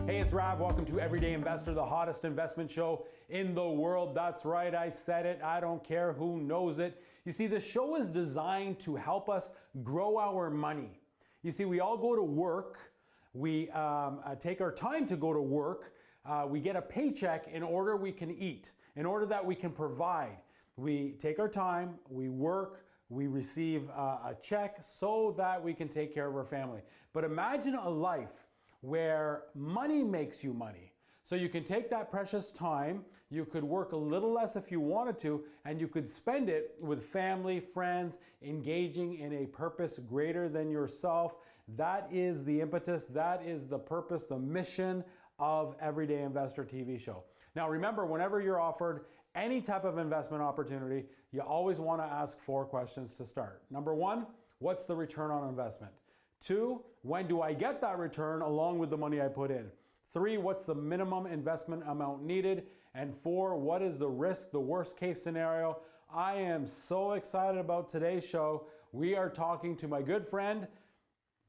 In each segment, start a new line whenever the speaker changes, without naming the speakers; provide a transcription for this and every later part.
Hey, it's Rav. Welcome to Everyday Investor, the hottest investment show in the world. That's right, I said it. I don't care who knows it. You see, the show is designed to help us grow our money. You see, we all go to work. We take our time to go to work. We get a paycheck in order we can eat, in order that we can provide. We take our time, we work, we receive a check so that we can take care of our family. But imagine a life where money makes you money. So you can take that precious time, you could work a little less if you wanted to, and you could spend it with family, friends, engaging in a purpose greater than yourself. That is the impetus, that is the purpose, the mission of Everyday Investor TV show. Now remember, whenever you're offered any type of investment opportunity, you always want to ask 4 questions to start. Number 1, what's the return on investment? 2, when do I get that return along with the money I put in? 3, what's the minimum investment amount needed? And 4, what is the risk, the worst case scenario? I am so excited about today's show. We are talking to my good friend.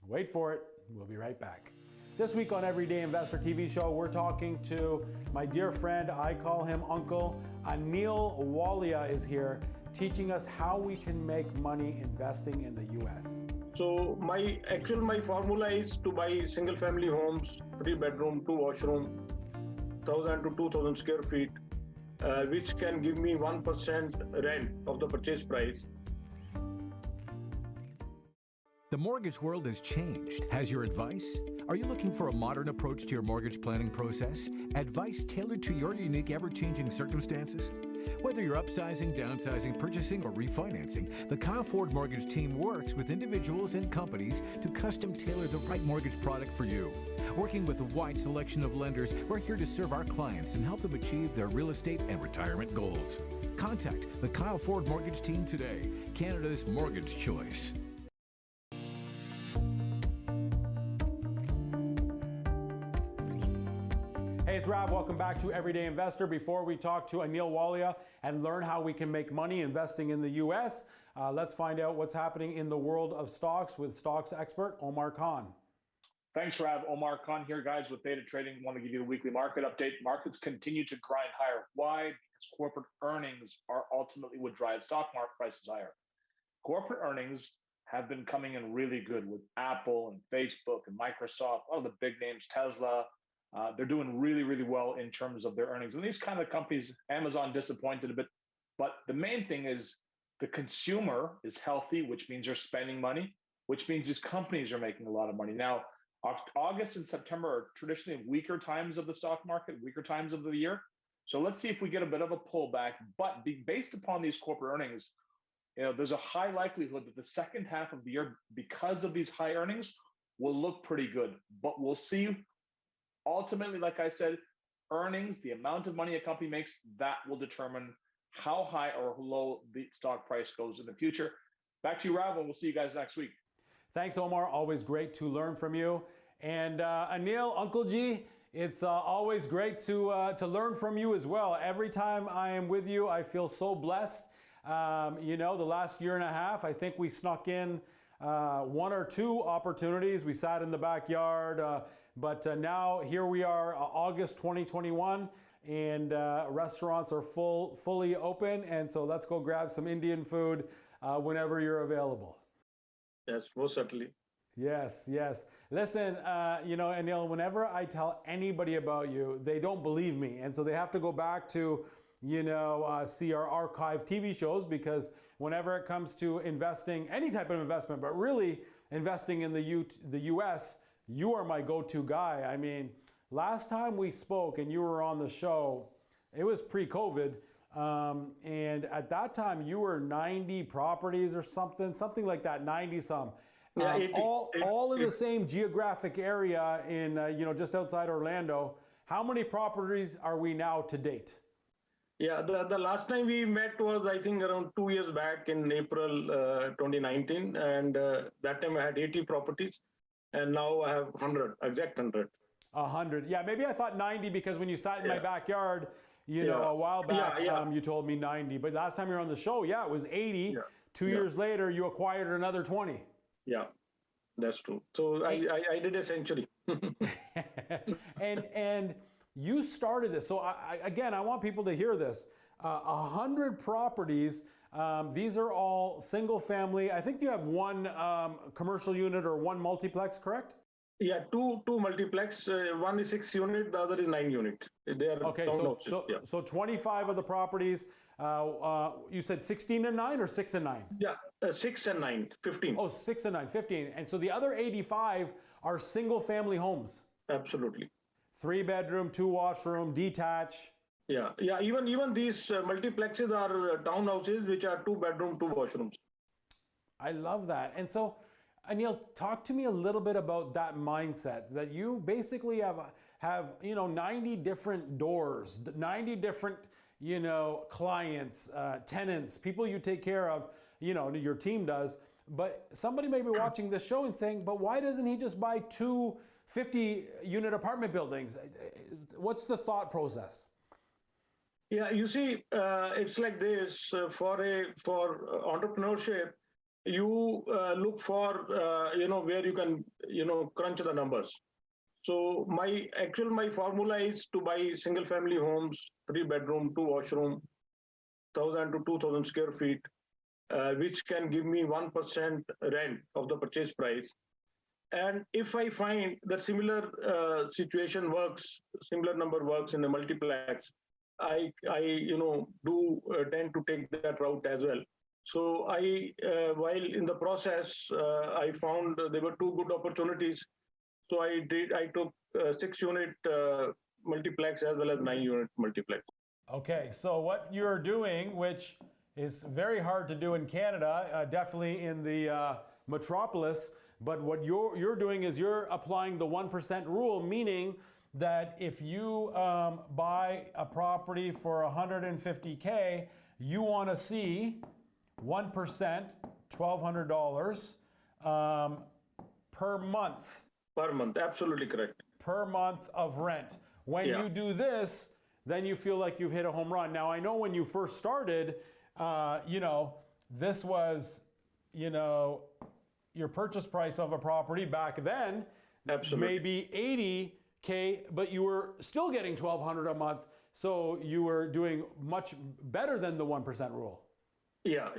Wait for it, we'll be right back. This week on Everyday Investor TV show, we're talking to my dear friend, I call him Uncle, Anil Walia is here, teaching us how we can make money investing in the US.
So my formula is to buy single family homes, 3 bedroom, 2 washroom, 1,000 to 2,000 square feet, which can give me 1% rent of the purchase price.
The mortgage world has changed. Has your advice? Are you looking for a modern approach to your mortgage planning process? Advice tailored to your unique, ever-changing circumstances? Whether you're upsizing, downsizing, purchasing, or refinancing, the Kyle Ford Mortgage team works with individuals and companies to custom tailor the right mortgage product for you. Working with a wide selection of lenders, we're here to serve our clients and help them achieve their real estate and retirement goals. Contact the Kyle Ford Mortgage team today, Canada's mortgage choice.
Hey, it's Rav. Welcome back to Everyday Investor. Before we talk to Anil Walia and learn how we can make money investing in the US, let's find out what's happening in the world of stocks with stocks expert Omar Khan.
Thanks, Rav. Omar Khan here, guys, with Data Trading. Want to give you the weekly market update. Markets continue to grind higher. Why? Because corporate earnings are ultimately what drives stock market prices higher. Corporate earnings have been coming in really good with Apple and Facebook and Microsoft, all the big names, Tesla. They're doing really, really well in terms of their earnings. And these kind of companies, Amazon disappointed a bit. But the main thing is the consumer is healthy, which means you're spending money, which means these companies are making a lot of money. Now, August and September are traditionally weaker times of the stock market, weaker times of the year. So let's see if we get a bit of a pullback. But based upon these corporate earnings, there's a high likelihood that the second half of the year, because of these high earnings, will look pretty good. But we'll see. Ultimately, like I said, earnings, the amount of money a company makes, that will determine how high or low the stock price goes in the future. Back to you, Rav, and we'll see you guys next week.
Thanks, Omar. Always great to learn from you. And Anil, Uncle G, it's always great to learn from you as well. Every time I am with you, I feel so blessed. The last year and a half, I think we snuck in 1 or 2 opportunities. We sat in the backyard, but now here we are, August 2021, and restaurants are fully open. And so let's go grab some Indian food whenever you're available.
Yes, most certainly.
Yes, yes. Listen, Anil, whenever I tell anybody about you, they don't believe me. And so they have to go back to, see our archive TV shows, because whenever it comes to investing, any type of investment, but really investing in the US, you are my go-to guy. I mean, last time we spoke and you were on the show, it was pre-COVID. And at that time you were 90 properties or something like that, 90 some.
Yeah,
all in the same geographic area in, just outside Orlando. How many properties are we now to date?
Yeah, the last time we met was, I think, around 2 years back in April 2019. And that time I had 80 properties. And now I have 100, exact 100.
100. Yeah, maybe I thought 90 because when you sat in my backyard, a while back, you told me 90. But last time you were on the show, it was 80. Yeah. 2 years later, you acquired another 20.
Yeah. That's true. So I did a century.
and you started this. So again, I want people to hear this. 100 properties. These are all single family. I think you have one commercial unit or one multiplex, correct?
Yeah, two multiplex. One is 6 unit, the other is 9 unit. They are
Okay, so 25 of the properties. You said 16 and 9 or 6 and 9?
Yeah, 6 and 9, 15.
Oh, 6 and 9, 15. And so the other 85 are single family homes.
Absolutely.
3 bedroom, 2 washroom, detached.
Yeah. Even these multiplexes are townhouses which are 2 bedroom, 2 washrooms.
I love that. And so, Anil, talk to me a little bit about that mindset that you basically have 90 different doors, 90 different clients, tenants, people you take care of, your team does. But somebody may be watching this show and saying, but why doesn't he just buy 2 50-unit apartment buildings? What's the thought process?
Yeah, you see, it's like this. For entrepreneurship, you look for where you can crunch the numbers. So my formula is to buy single family homes, 3 bedroom, 2 washroom, 1,000 to 2,000 square feet, which can give me 1% rent of the purchase price. And if I find that similar situation works, similar number works in a multiplex, I do tend to take that route as well. So while in the process, I found there were 2 good opportunities. So I took 6 unit multiplex as well as 9 unit multiplex.
Okay, so what you're doing, which is very hard to do in Canada, definitely in the metropolis, but what you're doing is you're applying the 1% rule, meaning that if you buy a property for $150K, you want to see 1%, $1,200 per month.
Per month, absolutely correct.
Per month of rent. When you do this, then you feel like you've hit a home run. Now, I know when you first started, this was, your purchase price of a property back then, maybe $80K, but you were still getting $1,200 a month. So you were doing much better than the 1% rule.
Yeah,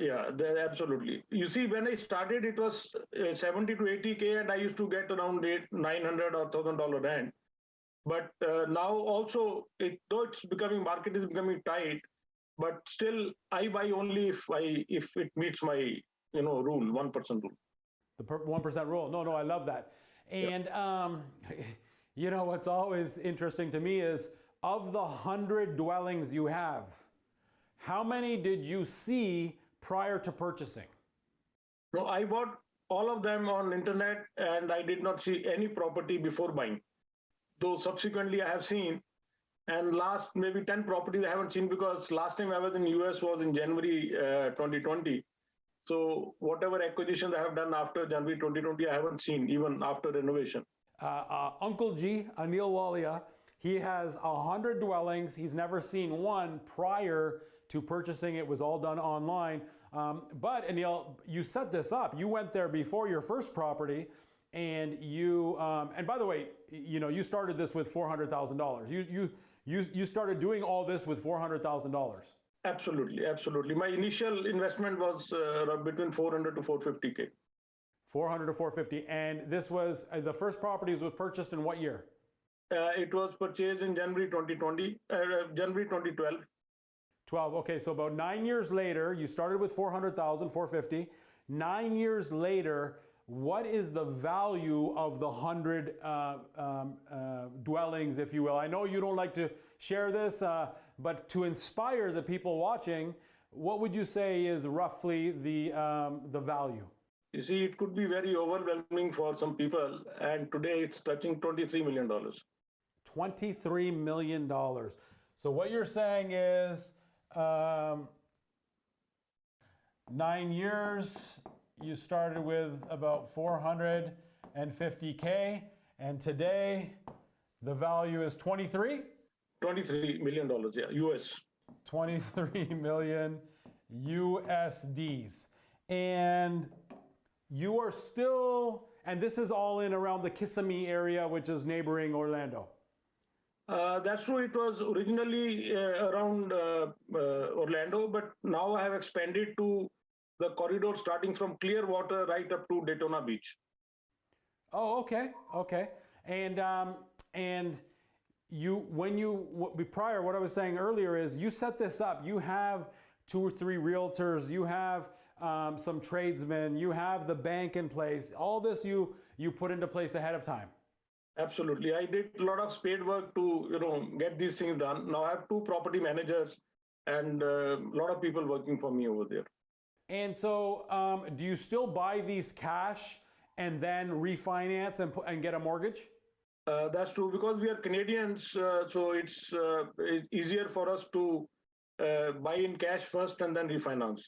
absolutely. You see, when I started, it was 70 to 80K, and I used to get around $900 or $1,000 rent. But now also, though it's market is becoming tight, but still I buy only if it meets my rule, 1% rule.
The 1% rule. No, I love that. And what's always interesting to me is, of the 100 dwellings you have, how many did you see prior to purchasing?
No, I bought all of them on internet, and I did not see any property before buying. Though subsequently I have seen, and last maybe 10 properties I haven't seen, because last time I was in US was in January 2020. So whatever acquisitions I have done after January 2020, I haven't seen even after renovation.
Uncle G, Anil Walia, he has 100 dwellings. He's never seen one prior to purchasing. It was all done online. But Anil, you set this up. You went there before your first property, and you, and by the way, you started this with $400,000. You started doing all this with $400,000.
Absolutely. My initial investment was between 400 to 450K.
400 to 450. And this was, the first property was purchased in what year?
It was purchased in January 2020, January 2012.
12. Okay, so about 9 years later, you started with 400,000, 450. 9 years later, what is the value of the 100 dwellings, if you will? I know you don't like to share this, but to inspire the people watching, what would you say is roughly the value?
You see, it could be very overwhelming for some people, and today it's touching $23 million.
$23 million. So what you're saying is 9 years, you started with about 450K, and today the value is 23?
$23 million, yeah, US.
23 million USDs. And you are still And this is all in around the Kissimmee area, which is neighboring Orlando.
That's true. It was originally around Orlando, but now I have expanded to the corridor starting from Clearwater right up to Daytona Beach.
Oh, okay, okay. And you, prior, what I was saying earlier is you set this up. You have 2 or 3 realtors. You have some tradesmen. You have the bank in place. All this you put into place ahead of time.
Absolutely. I did a lot of spade work to, get these things done. Now I have 2 property managers and a lot of people working for me over there.
And so do you still buy these cash and then refinance and get a mortgage?
That's true because we are Canadians, so it's easier for us to buy in cash first and then refinance.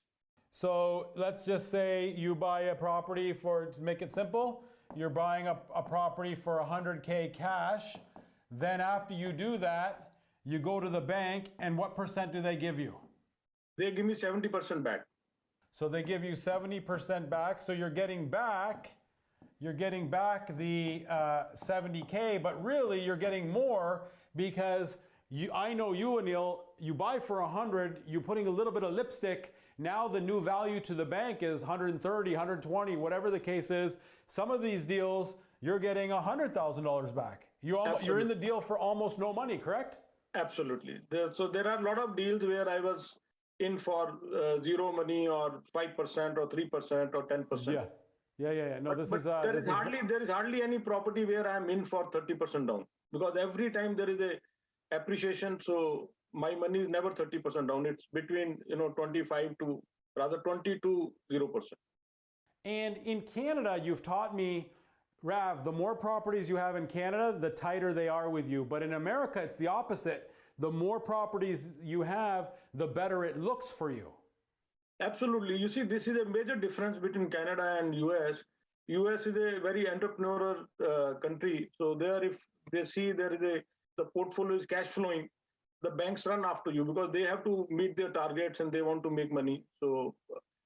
So let's just say you buy a property to make it simple, you're buying a property for $100K cash. Then after you do that, you go to the bank, and what percent do they give you?
They give me 70% back.
So they give you 70% back. So you're getting back the 70K, but really you're getting more because I know you, Anil, you buy for 100, you're putting a little bit of lipstick. Now the new value to the bank is 130, 120, whatever the case is. Some of these deals, you're getting $100,000 back. You're in the deal for almost no money, correct?
Absolutely. So there are a lot of deals where I was in for zero money or 5% or 3% or 10%.
Yeah. No,
there is hardly any property where I'm in for 30% down because every time there is a appreciation. So my money is never 30% down. It's between 20 to 0%.
And in Canada, you've taught me, Rav, the more properties you have in Canada, the tighter they are with you. But in America, it's the opposite. The more properties you have, the better it looks for you.
Absolutely. You see, this is a major difference between Canada and US. US is a very entrepreneurial country. So there, if they see the portfolio is cash flowing, the banks run after you because they have to meet their targets and they want to make money. So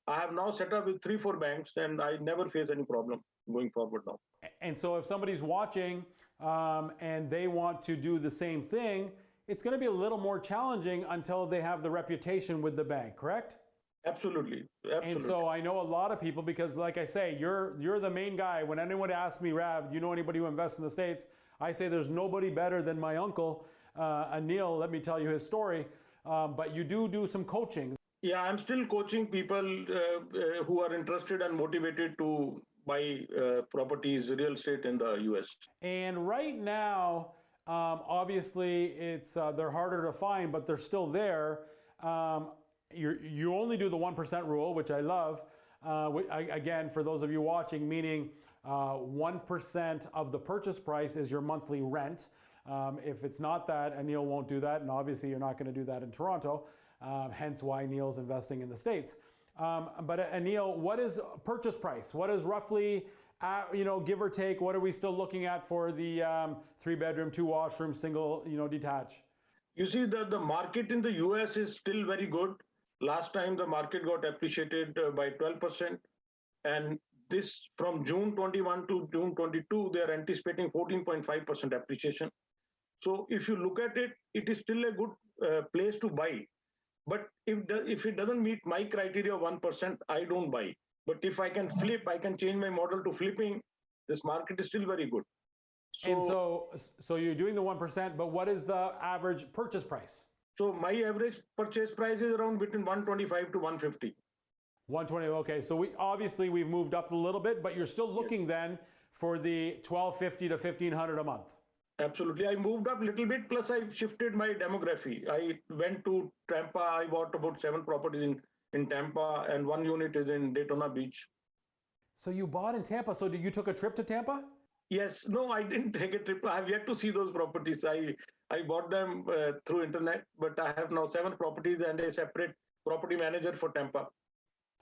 I have now set up with 3-4 banks and I never face any problem going forward now.
And so if somebody's watching and they want to do the same thing, it's going to be a little more challenging until they have the reputation with the bank, correct?
Absolutely.
And so I know a lot of people because, like I say, you're the main guy. When anyone asks me, Rav, do you know anybody who invests in the States? I say there's nobody better than my uncle, Anil. Let me tell you his story. But you do some coaching.
Yeah, I'm still coaching people who are interested and motivated to buy properties, real estate in the US.
And right now, obviously, they're harder to find, but they're still there. You only do the 1% rule, which I love. Again, for those of you watching, meaning 1% of the purchase price is your monthly rent. If it's not that, and Neil won't do that, and obviously you're not going to do that in Toronto, hence why Neil's investing in the States. But Anil, what is purchase price? What is roughly, give or take, what are we still looking at for the 3-bedroom, 2-washroom, single, detached?
You see, the market in the US is still very good. Last time the market got appreciated by 12%. And this from June 21 to June 22, they are anticipating 14.5% appreciation. So if you look at it, it is still a good place to buy. But if it doesn't meet my criteria of 1%, I don't buy. But if I can flip, I can change my model to flipping, this market is still very good.
So you're doing the 1%, but what is the average purchase price?
So my average purchase price is around between 125 to 150.
120, okay. So we've moved up a little bit, but you're still looking then for the $1,250 to $1,500 a month.
Absolutely. I moved up a little bit, plus I shifted my demography. I went to Tampa. I bought about 7 properties in Tampa, and 1 unit is in Daytona Beach.
So you bought in Tampa. So you took a trip to Tampa?
Yes. No, I didn't take a trip. I have yet to see those properties. I bought them through internet, but I have now 7 properties and a separate property manager for Tampa.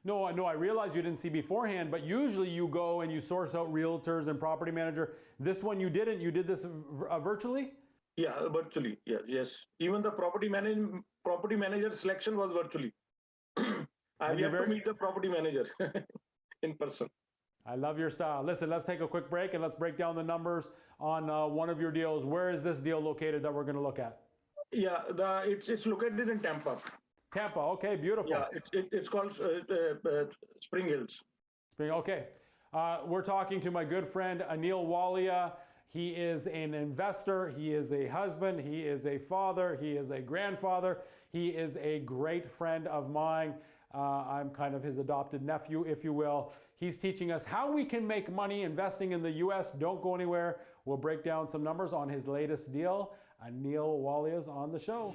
No, I realize you didn't see beforehand, but usually you go and you source out realtors and property manager. This one you didn't. You did this virtually?
Yeah, virtually. Yeah, yes. Even the property manager selection was virtually. I have yet to meet the property manager in person.
I love your style. Listen, let's take a quick break and let's break down the numbers on one of your deals. Where is this deal located that we're going to look at?
Yeah, it's located in Tampa.
Tampa. Okay, beautiful.
Yeah, it's called Spring Hills.
Okay. We're talking to my good friend Anil Walia. He is an investor. He is a husband. He is a father. He is a grandfather. He is a great friend of mine. I'm kind of his adopted nephew, if you will. He's teaching us how we can make money investing in the US. Don't go anywhere. We'll break down some numbers on his latest deal. Anil Walia is on the show.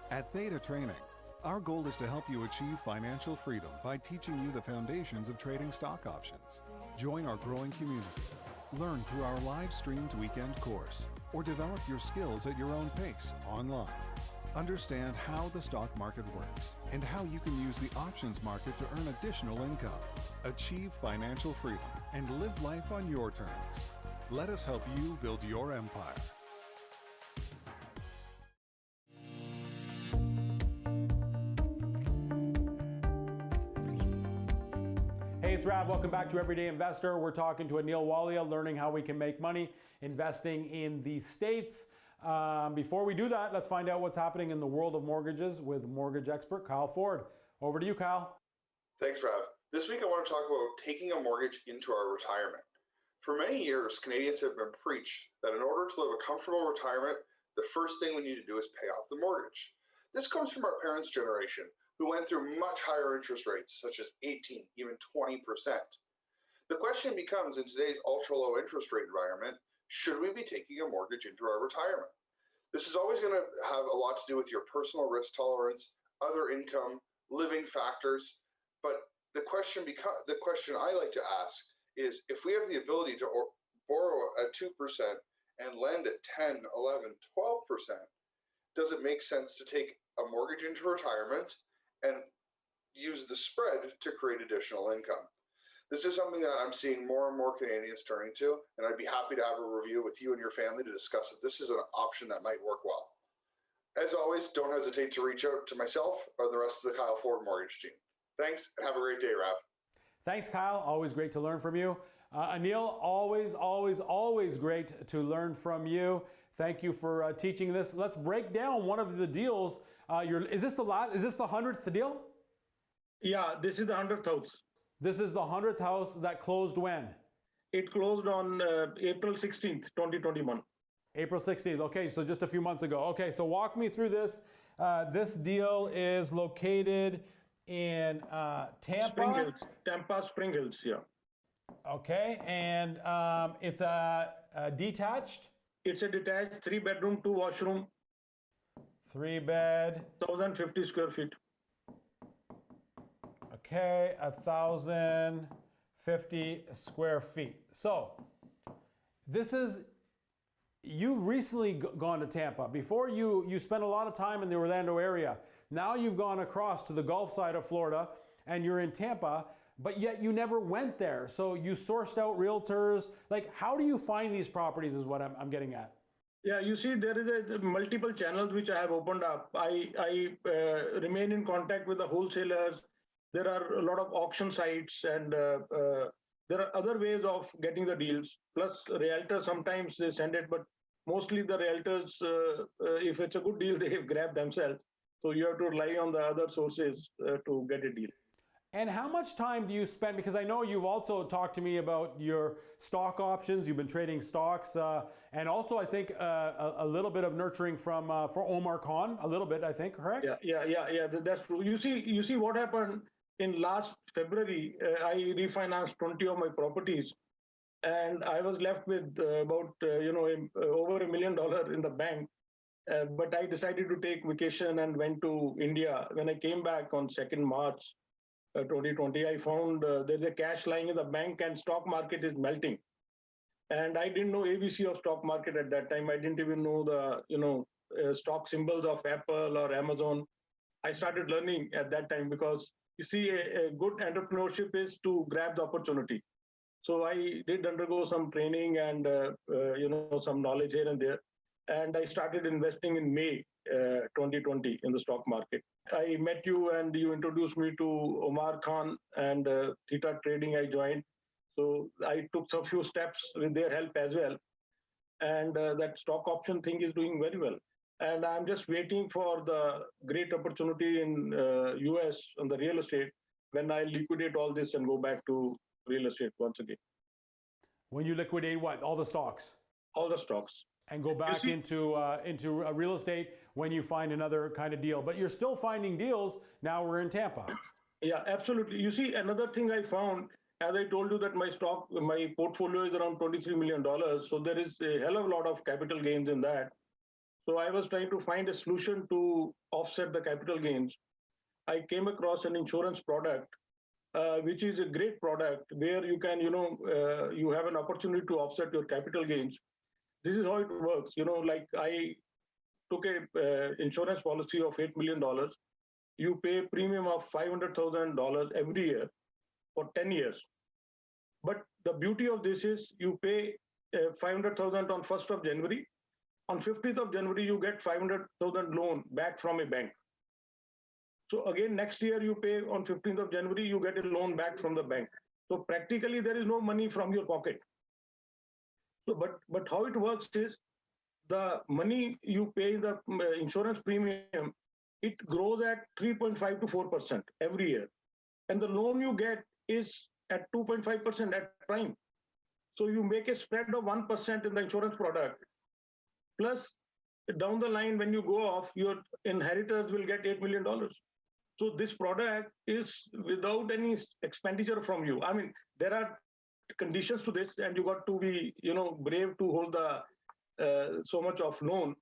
At Theta Training, our goal is to help you achieve financial freedom by teaching you the foundations of trading stock options. Join our growing community. Learn through our live-streamed weekend course, or develop your skills at your own pace online. Understand how the stock market works and how you can use the options market to earn additional income. Achieve financial freedom and live life on your terms. Let us help you build your empire.
Hey, it's Rav. Welcome back to Everyday Investor. We're talking to Anil Walia, learning how we can make money investing in the States. Before we do that, let's find out what's happening in the world of mortgages with mortgage expert Kyle Ford. Over to you, Kyle.
Thanks, Rav. This week I want to talk about taking a mortgage into our retirement. For many years, Canadians have been preached that in order to live a comfortable retirement, the first thing we need to do is pay off the mortgage. This comes from our parents' generation, who went through much higher interest rates, such as 18, even 20%. The question becomes, in today's ultra-low interest rate environment, should we be taking a mortgage into our retirement? This is always going to have a lot to do with your personal risk tolerance, other income, living factors. But the question I like to ask is, if we have the ability to borrow at 2% and lend at 10, 11, 12%, does it make sense to take a mortgage into retirement and use the spread to create additional income? This is something that I'm seeing more and more Canadians turning to, and I'd be happy to have a review with you and your family to discuss if this is an option that might work well. As always, don't hesitate to reach out to myself or the rest of the Kyle Ford Mortgage team. Thanks, and have a great day, Rav.
Thanks, Kyle. Always great to learn from you. Anil, always great to learn from you. Thank you for teaching this. Let's break down one of the deals. Is this the 100th deal?
Yeah, this is the 100th house.
This is the 100th house that closed when?
It closed on April 16th, 2021.
April 16th. Okay, so just a few months ago. Okay, so walk me through this. This deal is located in Tampa.
Spring Hills. Tampa, Spring Hills, yeah.
Okay, and it's a detached?
It's a detached 3-bedroom, 2-washroom.
3-bed.
1,050 square feet.
Okay, 1,050 square feet. So you've recently gone to Tampa. Before you spent a lot of time in the Orlando area. Now you've gone across to the Gulf side of Florida and you're in Tampa, but yet you never went there. So you sourced out realtors. Like, how do you find these properties is what I'm getting at.
Yeah, you see, there is multiple channels which I have opened up. I remain in contact with the wholesalers. There are a lot of auction sites, and there are other ways of getting the deals. Plus, realtors, sometimes they send it, but mostly the realtors, if it's a good deal, they grab themselves. So you have to rely on the other sources to get a deal.
And how much time do you spend? Because I know you've also talked to me about your stock options. You've been trading stocks, and also I think a little bit of nurturing for Omar Khan. A little bit, I think, correct?
Yeah. That's true. You see what happened in last February. I refinanced 20 of my properties, and I was left with about over $1 million in the bank. But I decided to take vacation and went to India. When I came back on 2nd March 2020, I found there's a cash lying in the bank and stock market is melting. And I didn't know ABC of stock market at that time. I didn't even know the stock symbols of Apple or Amazon. I started learning at that time because you see, a good entrepreneurship is to grab the opportunity. So I did undergo some training and some knowledge here and there. And I started investing in May 2020 in the stock market. I met you and you introduced me to Omar Khan and Theta Trading I joined. So I took a few steps with their help as well. And that stock option thing is doing very well. And I'm just waiting for the great opportunity in US on the real estate when I liquidate all this and go back to real estate once again.
When you liquidate what? All the stocks?
All the stocks.
And go back into real estate when you find another kind of deal. But you're still finding deals. Now we're in Tampa.
Yeah, absolutely. You see, another thing I found, as I told you that my portfolio is around $23 million. So there is a hell of a lot of capital gains in that. So I was trying to find a solution to offset the capital gains. I came across an insurance product, which is a great product where you can, you have an opportunity to offset your capital gains. This is how it works. Like I took a insurance policy of $8 million. You pay a premium of $500,000 every year for 10 years. But the beauty of this is you pay $500,000 on 1st of January. On 15th of January, you get $500,000 loan back from a bank. So again, next year you pay on 15th of January, you get a loan back from the bank. So practically there is no money from your pocket. So, but how it works is the money you pay the insurance premium, it grows at 3.5 to 4% every year. And the loan you get is at 2.5% at prime. So you make a spread of 1% in the insurance product. Plus down the line, when you go off, your inheritors will get $8 million. So this product is without any expenditure from you. I mean, there are conditions to this, and you got to be, brave to hold the so much of loan.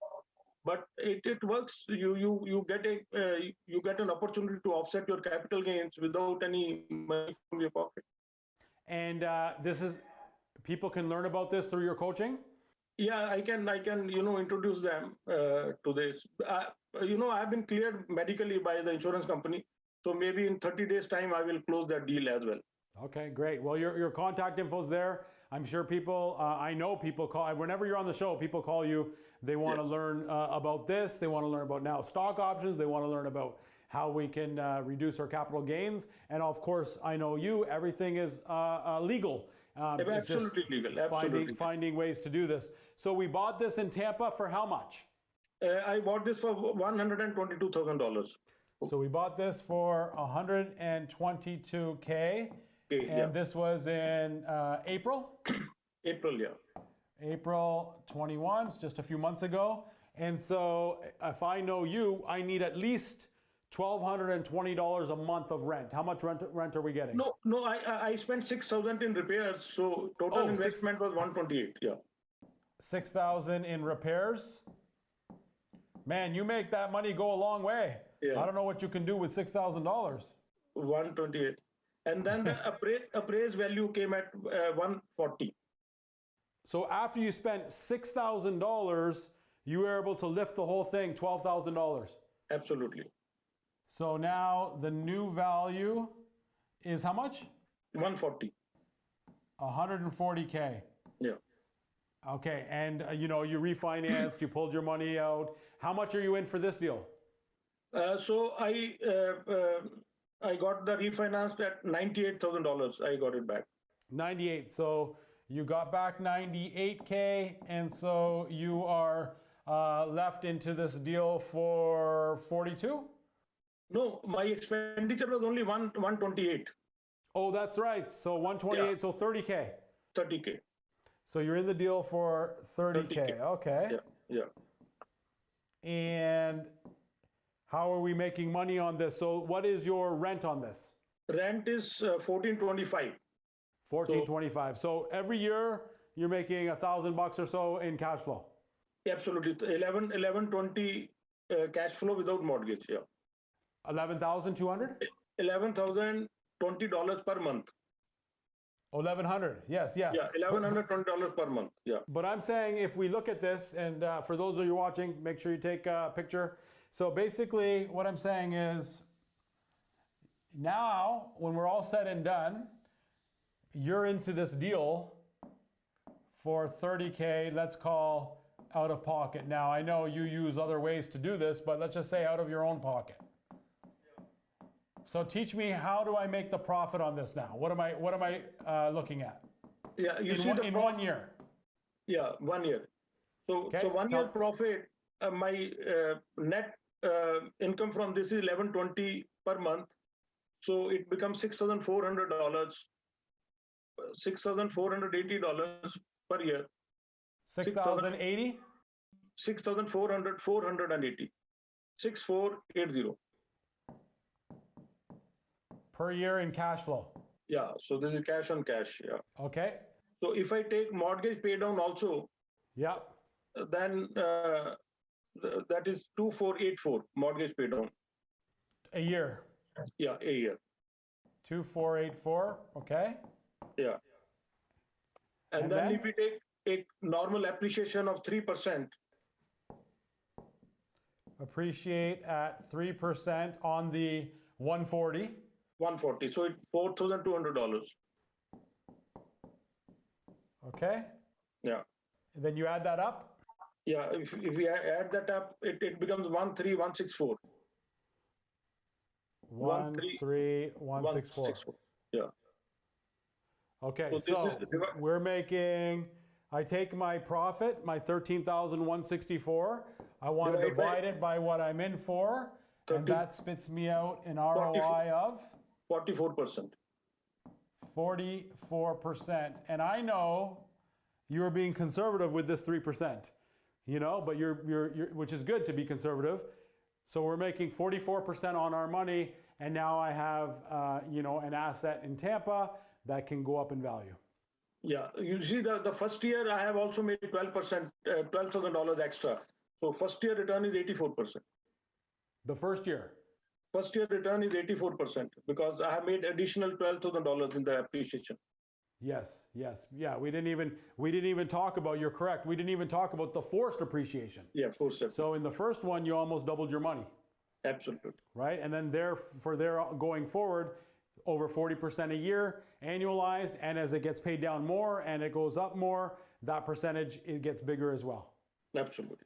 But it works. You get an opportunity to offset your capital gains without any money from your pocket.
And people can learn about this through your coaching?
Yeah, I can introduce them to this. I've been cleared medically by the insurance company. So maybe in 30 days time, I will close that deal as well.
Okay, great. Well, your contact info's there. I'm sure people, I know people call, whenever you're on the show, people call you. They want to learn about this. They want to learn about now stock options. They want to learn about how we can reduce our capital gains. And of course, I know you, everything is legal.
Absolutely legal. Absolutely.
Finding ways to do this. So we bought this in Tampa for how much?
I bought this for $122,000.
So we bought this for $122K. And this was in April?
April, yeah.
April 21, just a few months ago. And so if I know you, I need at least $1,220 a month of rent. How much rent are we getting?
No, I spent $6,000 in repairs. So total investment was $128, yeah.
$6,000 in repairs? Man, you make that money go a long way. Yeah. I don't know what you can do with $6,000.
$128. And then the appraised value came at $140.
So after you spent $6,000, you were able to lift the whole thing $12,000.
Absolutely.
So now the new value is how much?
140.
140K.
Yeah.
Okay, and you refinanced, you pulled your money out. How much are you in for this deal?
So I got the refinanced at $98,000. I got it back.
98. So you got back 98K, and so you are left into this deal for 42?
No, my expenditure was only 128.
Oh, that's right. So 128, so 30K.
30K.
So you're in the deal for 30K. Okay.
Yeah.
And how are we making money on this? So what is your rent on this?
Rent is $1,425.
$1,425. So every year you're making $1,000 or so in cash flow.
Absolutely. $1,120 cash flow without mortgage. Yeah.
$11,200?
$11,020 per month.
$1,100. Yes, yeah.
Yeah, $1,120 per month. Yeah.
But I'm saying if we look at this, and for those of you watching, make sure you take a picture. So basically, what I'm saying is, now when we're all said and done, you're into this deal for 30K. Let's call out of pocket. Now, I know you use other ways to do this, but let's just say out of your own pocket. So teach me, how do I make the profit on this now? What am I looking at?
Yeah, you see
in 1 year.
Yeah, 1 year. So,
Okay,
so 1 year profit, my net income from this is $1120 per month. So it becomes $6,400, $6,480 per year.
6,080?
480. 6480.
Per year in cash flow.
Yeah, so this is cash on cash. Yeah.
Okay.
So if I take mortgage pay down also,
Yeah.
then that is 2484 mortgage pay down.
A year.
Yeah, a year.
2484. Okay.
Yeah. And then if we take a normal appreciation of 3%.
Appreciate at 3% on the 140.
140. So it's $4,200.
Okay.
Yeah.
And then you add that up.
Yeah. If we add that up, it becomes 13164.
13164.
Yeah.
Okay. So we're making, I take my profit, my 13,164. I want to divide it by what I'm in for. And that spits me out an ROI of
44%.
44%. And I know you're being conservative with this 3%, but you're which is good to be conservative. So we're making 44% on our money, and now I have an asset in Tampa that can go up in value.
Yeah, you see the first year I have also made 12%, $12,000 extra. So first year return is 84%.
The first year?
First year return is 84% because I have made additional $12,000 in the appreciation.
Yes. Yeah, we didn't even talk about, you're correct, we didn't even talk about the forced appreciation.
Yeah, forced.
So in the first one, you almost doubled your money.
Absolutely.
Right? And then going forward, over 40% a year, annualized, and as it gets paid down more and it goes up more, that percentage, it gets bigger as well.
Absolutely.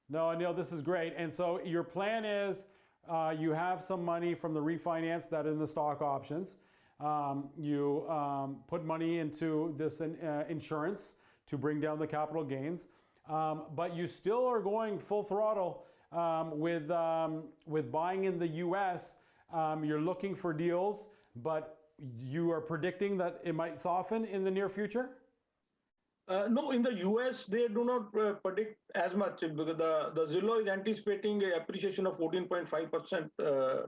No, Anil, this is great. And so your plan is you have some money from the refinance that in the stock options. You put money into this insurance to bring down the capital gains. But you still are going full throttle with buying in the US. You're looking for deals, but you are predicting that it might soften in the near future?
No, in the US, they do not predict as much because the Zillow is anticipating an appreciation of 14.5%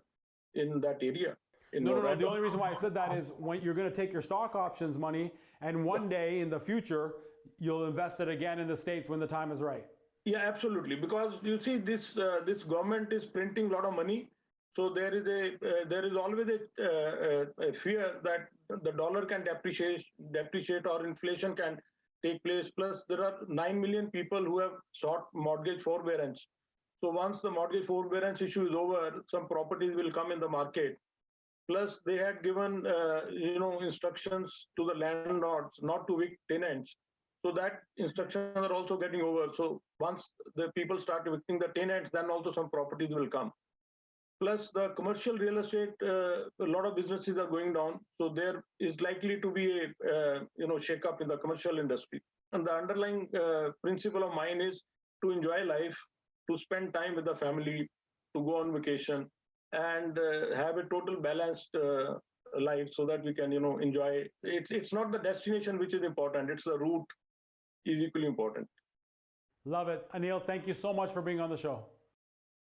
in that area.
No. The only reason why I said that is when you're going to take your stock options money, and one day in the future, you'll invest it again in the States when the time is right.
Yeah, absolutely. Because you see, this government is printing a lot of money. So there is always a fear that the dollar can depreciate or inflation can take place. Plus, there are 9 million people who have sought mortgage forbearance. So once the mortgage forbearance issue is over, some properties will come in the market. Plus, they had given instructions to the landlords not to evict tenants. So that instructions are also getting over. So once the people start evicting the tenants, then also some properties will come. Plus, the commercial real estate, a lot of businesses are going down. So there is likely to be a shake-up in the commercial industry. And the underlying principle of mine is to enjoy life, to spend time with the family, to go on vacation, and have a total balanced life so that we can, enjoy. It's not the destination which is important. It's the route is equally important.
Love it. Anil, thank you so much for being on the show.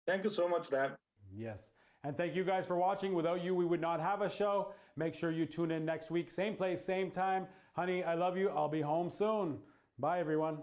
Thank you so much, Rab.
Yes. And thank you guys for watching. Without you, we would not have a show. Make sure you tune in next week. Same place, same time. Honey, I love you. I'll be home soon. Bye, everyone.